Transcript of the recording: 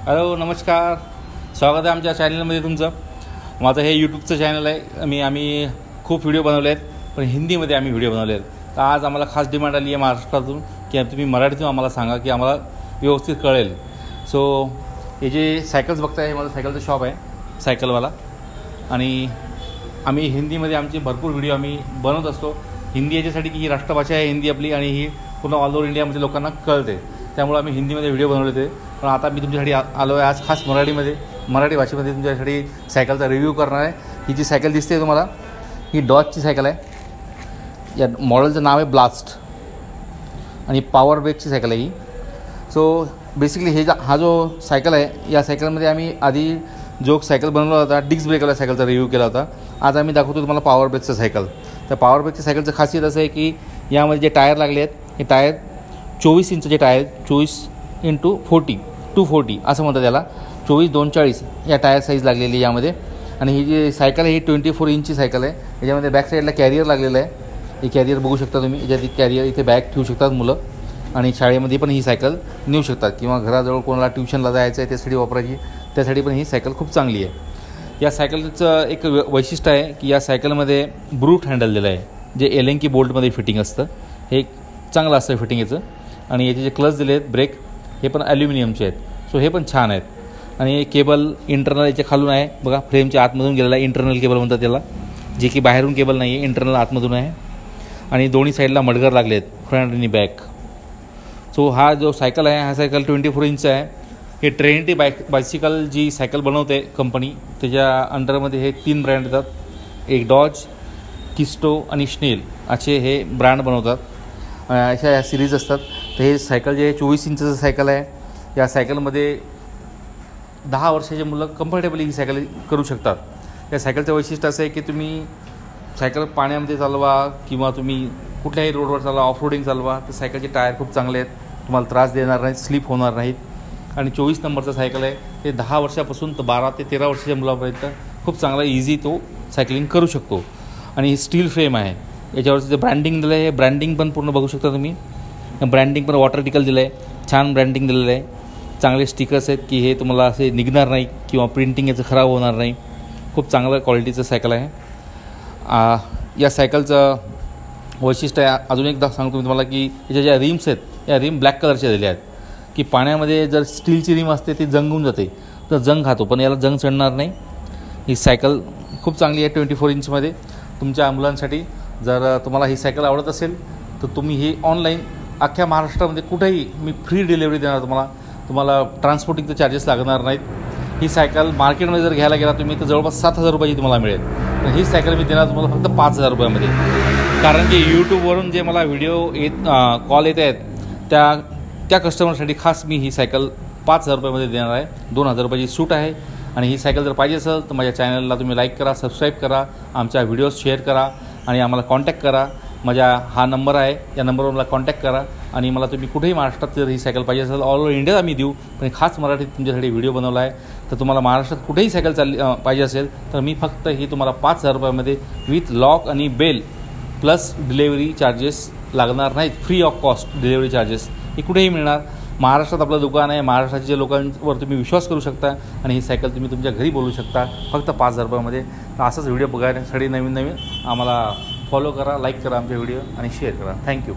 Hello नमस्कार, स्वागत आहे आमच्या चॅनलमध्ये तुमचं. माझं हे यूट्यूबचं चॅनल आहे. आम्ही खूप व्हिडिओ बनवले आहेत, पण हिंदीमध्ये आम्ही व्हिडिओ बनवले आहेत. तर आज आम्हाला खास डिमांड आली आहे महाराष्ट्रातून की तुम्ही मराठीतून आम्हाला सांगा की आम्हाला व्यवस्थित कळेल. सो हे जे सायकल्स बघताय हे माझं सायकलचं शॉप आहे, सायकलवाला. आणि आम्ही हिंदीमध्ये आमचे भरपूर व्हिडिओ आम्ही बनवत असतो. हिंदी याच्यासाठी की ही राष्ट्रभाषा आहे हिंदी आपली, आणि ही पूर्ण ऑल ओव्हर इंडियामध्ये लोकांना कळते. त्यामुळे आम्ही हिंदीमध्ये व्हिडिओ बनवले होते. पण आता मी तुमच्यासाठी आलो आहे आज खास मराठी भाषेमध्ये तुमच्यासाठी सायकलचा रिव्ह्यू करणार आहे. ही जी सायकल दिसते तुम्हाला, ही डॉजची सायकल आहे. या मॉडेलचं नाव आहे ब्लास्ट आणि पॉवर ब्रेकची सायकल आहे ही. सो बेसिकली हा जो सायकल आहे, या सायकलमध्ये आम्ही आधी जो सायकल बनवला होता डिस्क ब्रेकवाला सायकलचा रिव्ह्यू केला होता. आज आम्ही दाखवतो तुम्हाला पॉवर ब्रेकचं सायकल. तर पॉवर ब्रेकच्या सायकलचं खासियत असं आहे की यामध्ये जे टायर लागले आहेत, हे टायर 24 इंचचे टायर, 24x40 240 असं म्हणतात त्याला. 24-240 या टायर साईज लागलेली आहे यामध्ये. आणि ही जी सायकल आहे ही 24 इंचची सायकल आहे. याच्यामध्ये बॅक साईडला कॅरियर लागलेलं आहे. हे कॅरियर बघू शकता तुम्ही. याच्यात कॅरियर, इथे बॅग ठेवू शकतात मुलं, आणि शाळेमध्ये पण ही सायकल नेऊ शकतात, किंवा घराजवळ कोणाला ट्युशनला जायचं आहे त्यासाठी वापरायची, त्यासाठी पण ही सायकल खूप चांगली आहे. या सायकलचं एक वैशिष्ट्य आहे की या सायकलमध्ये ब्रूट हँडल दिलं आहे, जे एलेंकी बोल्टमध्ये फिटिंग असतं. हे एक चांगलं असतं फिटिंग याचं. आणि याचे जे क्लच दिले आहेत ब्रेक, हे पण ॲल्युमिनियमचे आहेत. सो हे पण छान आहेत. आणि केबल इंटरनल याच्या खालून आहे बघा, फ्रेमच्या आतमधून गेलेला आहे. इंटरनल केबल म्हणतात त्याला, जे की बाहेरून केबल नाही आहे, इंटरनल आतमधून आहे. आणि दोन्ही साईडला मडगर लागले आहेत, फ्रंट आणि बॅक. सो हा जो सायकल आहे, हा सायकल 24 इंच आहे. हे ट्रेनिटी बायसिकल जी सायकल बनवते कंपनी, त्याच्या अंडरमध्ये हे 3 ब्रँड येतात. एक डॉज, किस्टो आणि स्नेल असे हे ब्रँड बनवतात. अशा या सिरीज असतात. तर हे सायकल जे आहे 24 इंचचं सायकल आहे. या सायकलमध्ये 10 वर्षाचे मुलं कम्फर्टेबली ही सायकल करू शकतात. या सायकलचं वैशिष्ट्य असं आहे की तुम्ही सायकल पाण्यामध्ये चालवा किंवा तुम्ही कुठल्याही रोडवर चालवा, ऑफ रोडिंग चालवा, तर सायकलचे टायर खूप चांगले आहेत, तुम्हाला त्रास देणार नाहीत, स्लिप होणार नाहीत. आणि 24 नंबरचं सायकल आहे. ते 10 वर्षापासून तर 12 ते 13 वर्षाच्या मुलापर्यंत खूप चांगला इझी तो सायकलिंग करू शकतो. आणि ही स्टील फ्रेम आहे. याच्यावरचं जे ब्रँडिंग दिलं आहे, हे ब्रँडिंग पण पूर्ण बघू शकता तुम्ही. ब्रँडिंग पण वॉटरटिकल दिलं आहे, छान ब्रँडिंग दिलेलं आहे. चांगले स्टिकर्स आहेत की हे तुम्हाला असे निघणार नाही किंवा प्रिंटिंग याचं खराब होणार नाही. खूप चांगलं क्वालिटीचं सायकल आहे. या सायकलचं वैशिष्ट्य आहे अजून एकदा सांगतो मी तुम्हाला की याच्या ज्या रिम्स आहेत, या रिम ब्लॅक कलरच्या दिल्या आहेत. की पाण्यामध्ये जर स्टीलची रिम असते ती जंगून जाते, तर जंग खातो, पण याला जंग चढणार नाही. ही सायकल खूप चांगली आहे 24 इंचमध्ये. तुमच्या मुलांसाठी जर तुम्हाला ही सायकल आवडत असेल तर तुम्ही ही ऑनलाईन अख्ख्या महाराष्ट्रामध्ये कुठेही मी फ्री डिलिव्हरी देणार तुम्हाला ट्रान्सपोर्टिंगचे चार्जेस लागणार नाहीत. ही सायकल मार्केटमध्ये जर घ्यायला गेला तुम्ही तर जवळपास 7,000 रुपयाची तुम्हाला मिळेल. पण ही सायकल मी देणार तुम्हाला फक्त 5,000 रुपयामध्ये. कारण की यूट्यूबवरून जे मला व्हिडिओ कॉल येत आहेत त्या कस्टमरसाठी खास मी ही सायकल 5,000 रुपयामध्ये देणार आहे. 2,000 रुपयाची सूट आहे. आणि ही सायकल जर पाहिजे असेल तर माझ्या चॅनलला तुम्ही लाईक करा, सबस्क्राईब करा, आमच्या व्हिडिओज शेअर करा आणि आम्हाला कॉन्टॅक्ट करा. हा नंबर आहे, या नंबरवर मला कॉन्टॅक्ट करा. आणि मला तुम्ही कुठेही महाराष्ट्रात जर ही सायकल पाहिजे असेल, ऑल ओव्हर इंडियात आम्ही देऊ, पण खास मराठीत तुमच्यासाठी व्हिडिओ बनवला आहे. तर तुम्हाला महाराष्ट्रात कुठेही सायकल पाहिजे असेल तर मी फक्त ही तुम्हाला 5,000 रुपयामध्ये विथ लॉक आणि बेल प्लस डिलेवरी चार्जेस लागणार नाहीत. Free of cost delivery charges ही कुठेही मिळणार. महाराष्ट्रात आपलं दुकान आहे, महाराष्ट्राच्या लोकांवर तुम्ही विश्वास करू शकता आणि ही सायकल तुम्ही तुमच्या घरी बोलवू शकता फक्त 5,000 रुपयामध्ये. तर असंच व्हिडिओ बघण्यासाठी नवीन आम्हाला फॉलो करा, लाईक करा आमचे व्हिडिओ आणि शेअर करा. थँक्यू.